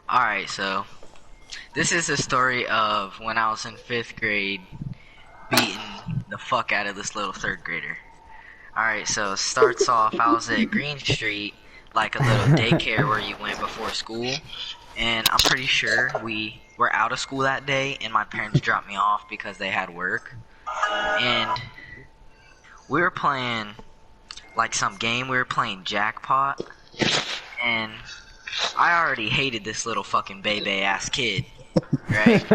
Alright, so this is a story of when I was in 5th grade beating the fuck out of this little 3rd grader. Alright, so it starts off, I was at Green Street, like a little daycare where you went before school, and I'm pretty sure we were out of school that day, and my parents dropped me off because they had work, and we were playing, like some game, we were playing Jackpot, and I already hated this little fucking baby ass kid, right?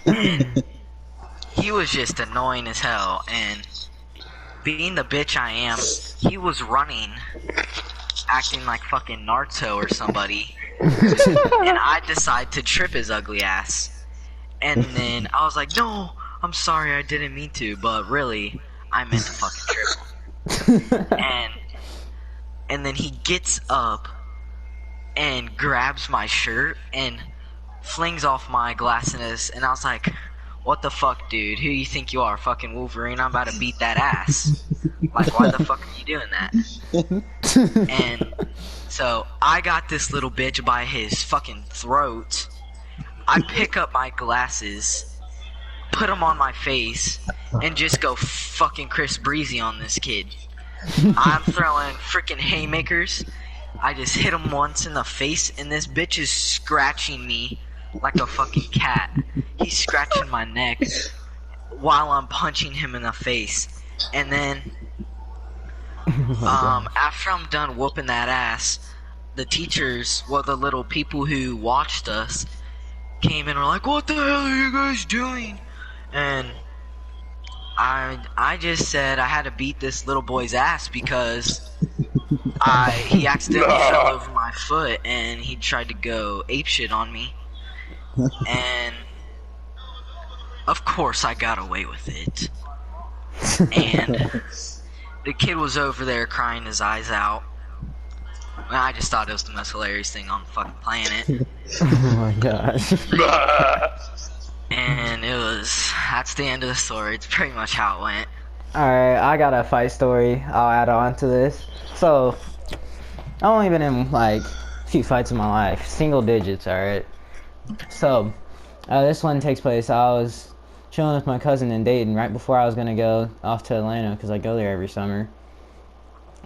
And he was just annoying as hell, and being the bitch I am, he was running, acting like fucking Naruto or somebody, and I decide to trip his ugly ass. And then I was like, no, I'm sorry, I didn't mean to, but really, I meant to fucking trip him. And then he gets up and grabs my shirt and flings off my glasses, and I was like, what the fuck, dude? Who you think you are, fucking Wolverine? I'm about to beat that ass. Like, why the fuck are you doing that? And so I got this little bitch by his fucking throat. I pick up my glasses, put them on my face, and just go fucking Chris Breezy on this kid. I'm throwing freaking haymakers. I just hit him once in the face, and this bitch is scratching me like a fucking cat. He's scratching my neck while I'm punching him in the face. And then, after I'm done whooping that ass, the teachers, well, the little people who watched us, came in and were like, what the hell are you guys doing? And I just said I had to beat this little boy's ass because he accidentally fell over my foot and he tried to go apeshit on me. And of course I got away with it. And the kid was over there crying his eyes out. And I just thought it was the most hilarious thing on the fucking planet. Oh my gosh. And that's the end of the story. It's pretty much how it went. Alright, I got a fight story I'll add on to this. So, I've only been in like a few fights in my life. Single digits, alright? So, this one takes place, I was chilling with my cousin in Dayton right before I was going to go off to Atlanta because I go there every summer.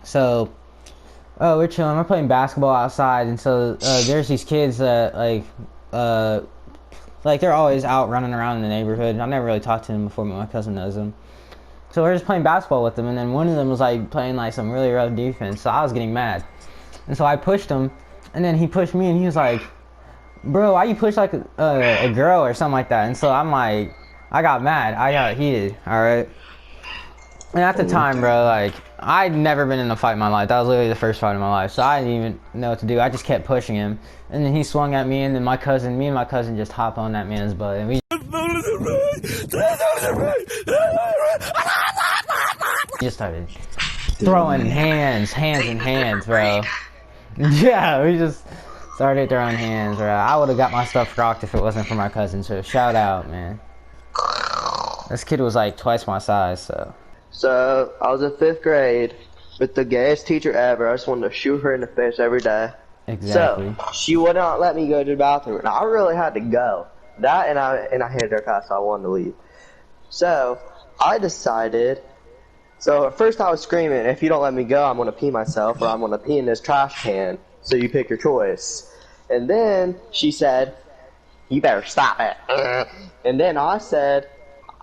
So, we're chilling, we're playing basketball outside, and so there's these kids that like they're always out running around in the neighborhood. I never really talked to them before, but my cousin knows them. So we're just playing basketball with them, and then one of them was like playing like some really rough defense, so I was getting mad. And so I pushed him, and then he pushed me, and he was like, bro, why you push like a girl or something like that? And so I'm like, I got mad, I got heated, alright? And at the time, bro, like, I'd never been in a fight in my life. That was literally the first fight in my life, so I didn't even know what to do. I just kept pushing him, and then he swung at me, and then me and my cousin just hopped on that man's butt, and we just started throwing hands, bro. Yeah, we just started throwing hands, bro. I would have got my stuff rocked if it wasn't for my cousin, so shout out, man. This kid was like twice my size, so. So, I was in 5th grade with the gayest teacher ever. I just wanted to shoot her in the face every day. Exactly. So, she would not let me go to the bathroom, and I really had to go. That, and I hated her class, so I wanted to leave. So, I decided, so at first I was screaming, if you don't let me go, I'm going to pee myself, or I'm going to pee in this trash can, so you pick your choice. And then, she said, you better stop it. And then I said,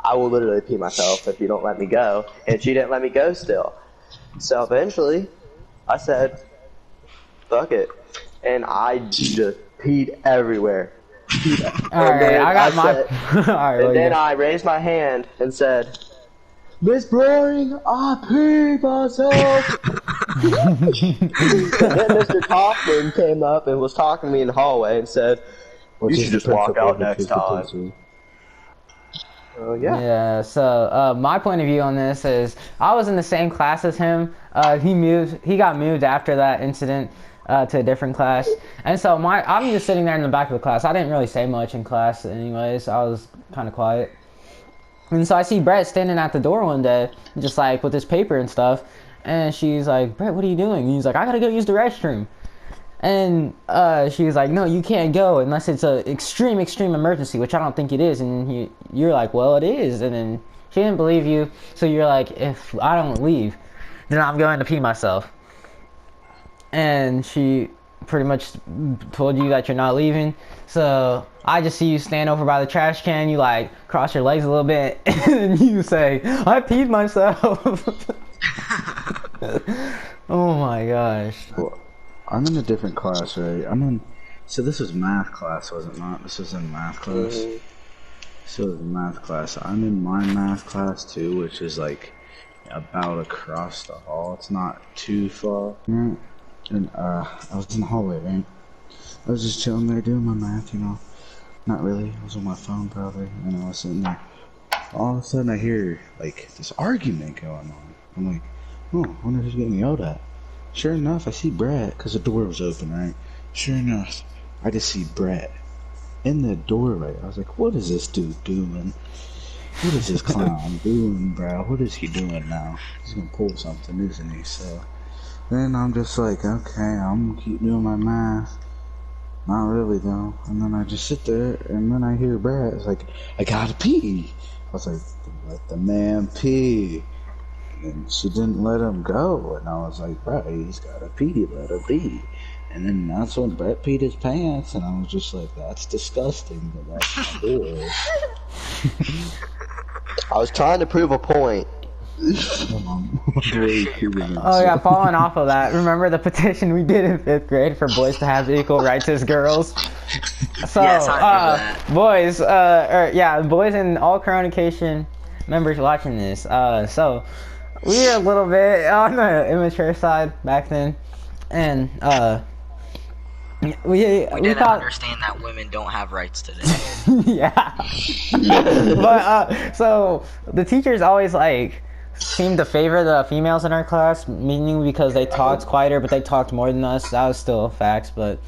I will literally pee myself if you don't let me go. And she didn't let me go still. So eventually, I said, fuck it. And I just peed everywhere. Alright, I got my... Alright, and then I raised my hand and said, Miss Browning, I peed myself. And then Mr. Kaufman came up and was talking to me in the hallway and said, you should just walk out next time. Yeah, so my point of view on this is I was in the same class as him. He got moved after that incident to a different class, and so I'm just sitting there in the back of the class. I didn't really say much in class anyways. I was kind of quiet. And so I see Brett standing at the door one day, just like with his paper and stuff, and she's like, Brett, what are you doing? And he's like, I gotta go use the restroom. And she was like, no, you can't go unless it's a extreme emergency, which I don't think it is. And you're like, well, it is. And then she didn't believe you, so you're like, if I don't leave, then I'm going to pee myself. And she pretty much told you that you're not leaving. So I just see you stand over by the trash can, you like cross your legs a little bit, and you say, I peed myself. Oh my gosh. Well, I'm in a different class, right? So this was math class, was it not? This was in math class. So it was math class. I'm in my math class too, which is like about across the hall. It's not too far. Right? And I was in the hallway, right? I was just chilling there doing my math, you know. Not really. I was on my phone probably, and I was sitting there. All of a sudden I hear like this argument going on. I'm like, oh, I wonder who's getting yelled at. Sure enough, I see Brett, because the door was open, right? Sure enough, I just see Brett in the doorway. I was like, what is this dude doing? What is this clown doing, bro? What is he doing now? He's gonna pull something, isn't he? So then I'm just like, okay, I'm gonna keep doing my math. Not really, though. And then I just sit there, and then I hear Brett. It's like, I gotta pee. I was like, let the man pee. And she didn't let him go, and I was like, bro, he's gotta pee, let her pee. And then that's when Brett peed his pants, and I was just like, that's disgusting, but that's not good. I was trying to prove a point. Oh yeah, following off of that, remember the petition we did in 5th grade for boys to have equal rights as girls? So, Yes, I remember that. boys and all Coronacation members watching this, so we were a little bit on the immature side back then, and we didn't thought understand that women don't have rights today. yeah. But so the teachers always like seemed to favor the females in our class, meaning because they talked quieter, but they talked more than us. That was still facts, but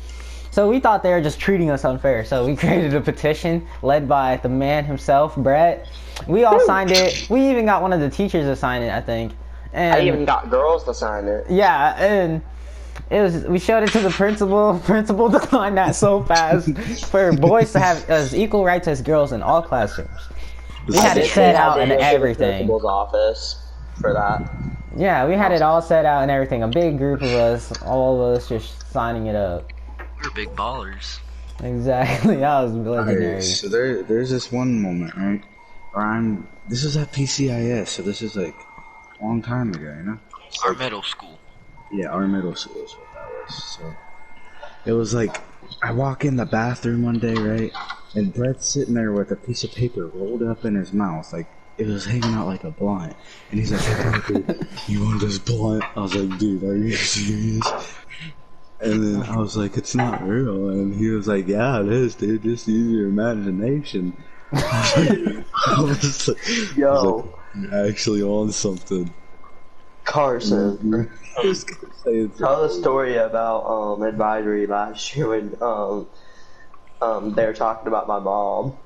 so we thought they were just treating us unfair. So we created a petition led by the man himself, Brett. We all signed it. We even got one of the teachers to sign it, I think. And I even got girls to sign it. yeah, and we showed it to the principal. Principal declined that so fast for boys to have as equal rights as girls in all classrooms. We had it set out and everything. Principal's office for that. Yeah, we had it all set out and everything. A big group of us, all of us just signing it up. We're big ballers. Exactly, that was legendary. Alright, so there's this one moment, right? Where this is at PCIS, so this is like a long time ago, you know? Our middle school. Yeah, our middle school is what that was. So it was like I walk in the bathroom one day, right? And Brett's sitting there with a piece of paper rolled up in his mouth, like it was hanging out like a blunt. And he's like, hey, dude, you want this blunt? I was like, dude, are you serious? And then I was like, it's not real. And he was like, yeah, it is, dude. Just use your imagination. I was like, Yo, you're actually on something. Carson. I was gonna say it's Tell the story about advisory last year when they were talking about my mom.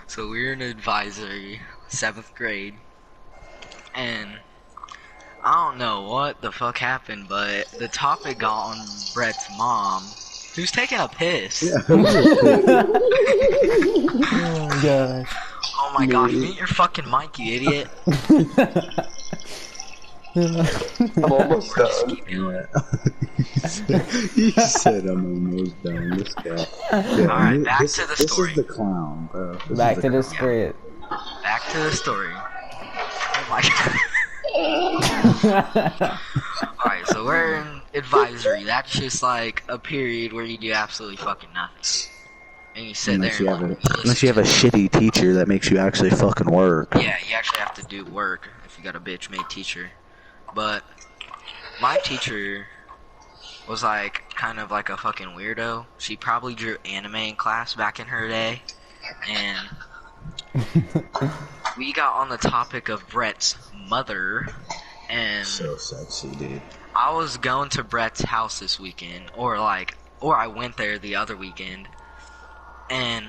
So we were in advisory, 7th grade, and I don't know what the fuck happened, but the topic got on Brett's mom, who's taking a piss. Yeah. Oh my gosh. Oh my gosh, mute your fucking mic, you idiot. I'm almost We're just done. keep going. He said I'm almost done. This guy. Yeah, Alright, back to the This story. is the clown, bro. This Back is to the the clown. script. Back to the story. Oh my god. Alright, so we're in advisory. That's just like a period where you do absolutely fucking nothing. And you sit there and Unless you have a shitty teacher that makes you actually fucking work. yeah, you actually have to do work if you got a bitch made teacher. But my teacher was like kind of like a fucking weirdo. She probably drew anime in class back in her day. And we got on the topic of Brett's mother, and So sexy, dude. I was going to Brett's house this weekend, or I went there the other weekend, and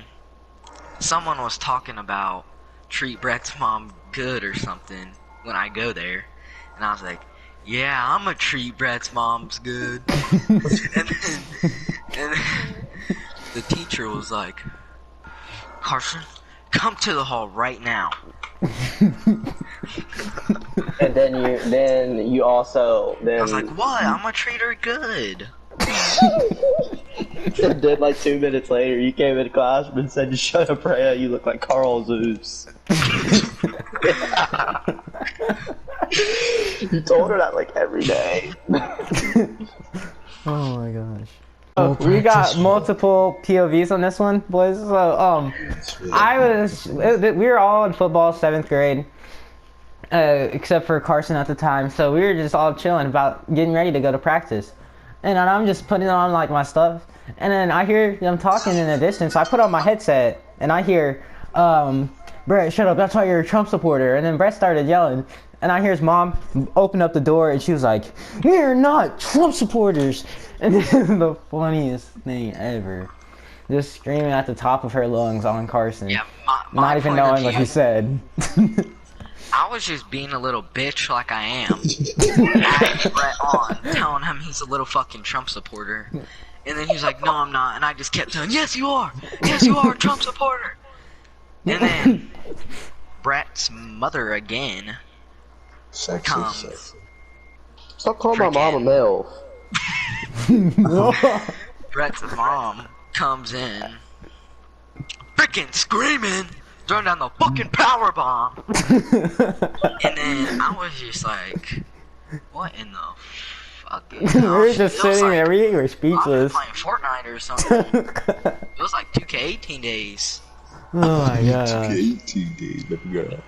someone was talking about treat Brett's mom good or something when I go there, and I was like, yeah, I'm a treat Brett's mom's good. And then the teacher was like, Carson, come to the hall right now. And then you also I was like, what? I'm gonna treat her good. And then like 2 minutes later, you came into class and said, "Shut up, Rhea. You look like Carl Zeus." You told her that like every day. Oh my gosh. Oh, we got multiple POVs on this one, boys. So, we were all in football 7th grade, except for Carson at the time. So we were just all chilling about getting ready to go to practice. And I'm just putting on like my stuff. And then I hear them talking in the distance. So I put on my headset and I hear, Brett, shut up. That's why you're a Trump supporter. And then Brett started yelling. And I hear his mom open up the door and she was like, "We're not Trump supporters." And this is the funniest thing ever. Just screaming at the top of her lungs on Carson. Yeah, not even knowing what he said. I was just being a little bitch like I am. Adding Brett on, telling him he's a little fucking Trump supporter. And then he was like, "No, I'm not." And I just kept telling him, "Yes, you are. Yes, you are a Trump supporter." And then Brett's mother again comes. Stop calling my mom a MILF. Brett's mom comes in, freaking screaming, throwing down the fucking power bomb. And then I was just like, what in the fucking We were just sitting there, we were speechless. I was playing Fortnite or something. It was like 2K18 days. Oh my god. 18 days, baby girl.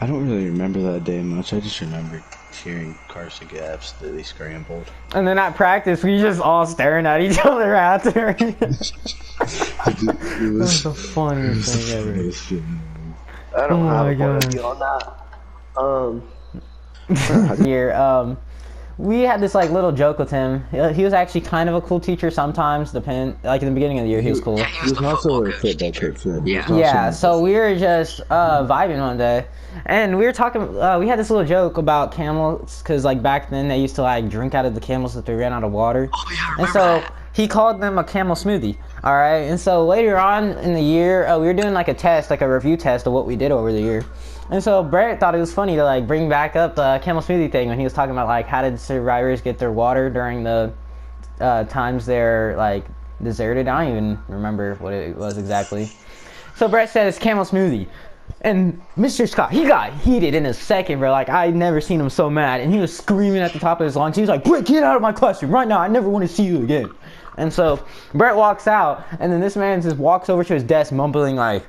I don't really remember that day much. I just remember hearing Carson get absolutely scrambled. And then at practice, we just all staring at each other after. It was the funniest thing ever. I don't Oh have my a point of God. view on that. Here, we had this like little joke with him. He was actually kind of a cool teacher sometimes. Like in the beginning of the year, he was cool. Yeah, he He was was the also football a coach football teacher. coach. Yeah. Yeah, so we were just vibing one day, and we were talking. We had this little joke about camels, cause like back then they used to like drink out of the camels if they ran out of water. Oh yeah, I And remember so that. he called them a camel smoothie. All right, and so later on in the year, we were doing like a test, like a review test of what we did over the year. And so Brett thought it was funny to like bring back up the camel smoothie thing when he was talking about like how did survivors get their water during the times they're like deserted. I don't even remember what it was exactly. So Brett said it's camel smoothie. And Mr. Scott, he got heated in a second, bro. Like, I never seen him so mad. And he was screaming at the top of his lungs. He was like, "Brett, get out of my classroom right now. I never want to see you again." And so Brett walks out, and then this man just walks over to his desk mumbling like,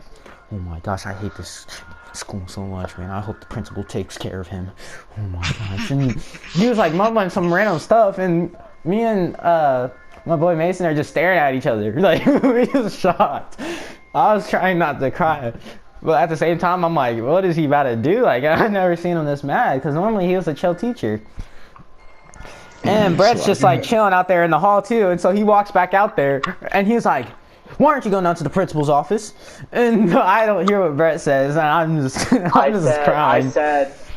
"Oh my gosh, I hate this school so much, man. I hope the principal takes care of him. Oh my gosh." And he was like mumbling some random stuff, and me and my boy Mason are just staring at each other. Like, we was shocked. I was trying not to cry. But at the same time, I'm like, what is he about to do? Like, I've never seen him this mad, because normally he was a chill teacher. And Brett's just like chilling out there in the hall too, and so he walks back out there, and he's like, "Why aren't you going down to the principal's office?" And I don't hear what Brett says, and I'm just crying.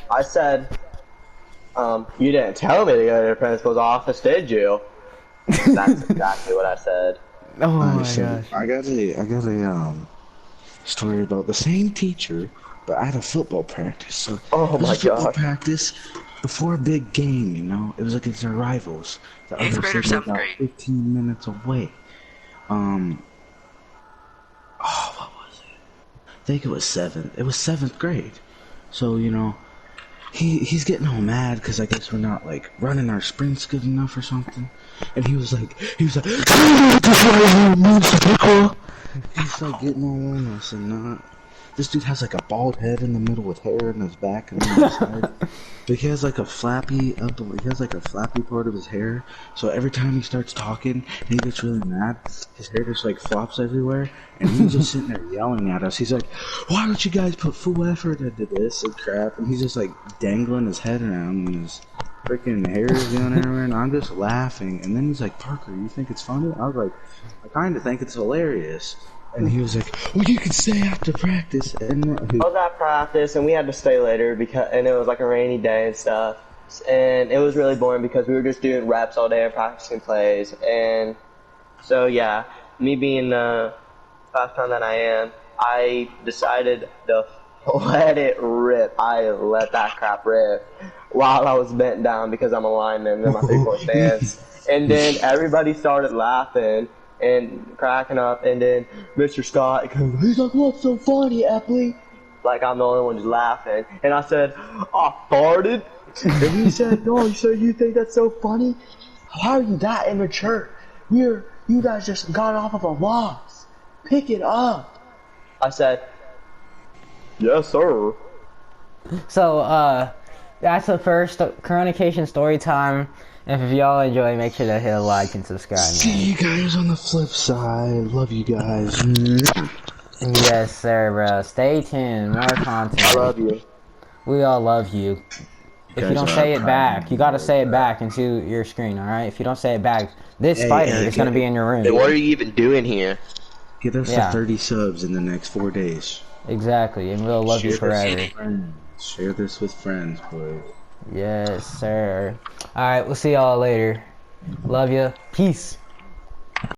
I said, you didn't tell me to go to the principal's office, did you? That's exactly what I said. Oh my So gosh. I got a story about the same teacher, but at a football practice. So Oh it was my a football gosh. practice before a big game, you know. It was against our rivals. The Eighth other grade or city seventh about grade? 15 minutes away. Oh, what was it? I think it was 7th. It was 7th grade. So, you know, he's getting all mad because I guess we're not like running our sprints good enough or something. And he was like, he's like getting all on us and not. This dude has like a bald head in the middle with hair in his back and on his side. But he has like a flappy part of his hair. So every time he starts talking and he gets really mad, his hair just like flops everywhere. And he's just sitting there yelling at us. He's like, "Why don't you guys put full effort into this and crap?" And he's just like dangling his head around and his freaking hair is going everywhere. And I'm just laughing. And then he's like, "Parker, you think it's funny?" I was like, "I kind of think it's hilarious." And he was like, "Well, you can stay after practice." And I was at practice, and we had to stay later and it was like a rainy day and stuff. and it was really boring because we were just doing reps all day and practicing plays. And so yeah, me being the fast pound that I am, I decided to let it rip. I let that crap rip while I was bent down because I'm a lineman in my 3-point stance. And then everybody started laughing and cracking up, and then Mr. Scott comes, he's like, "What's so funny, Epley?" Like I'm the only one just laughing. And I said, "I farted." And he said, "No, you said you think that's so funny? How are you that immature? You guys just got off of a loss. Pick it up." I said, "Yes, sir." So, that's the first Coronacation story time. And if y'all enjoy, make sure to hit a like and subscribe. See you guys on the flip side. Love you guys. Yes, sir, bro. Stay tuned. More content. I love you. We all love you. If you don't say it back, you gotta say it back into your screen, alright? If you don't say it back, this spider is gonna be in your room. Hey, what are you even doing here? Get us to 30 subs in the next 4 days. Exactly, and we'll love you forever. Share this with friends, boys. Yes, sir. Alright, we'll see y'all later. Love ya. Peace.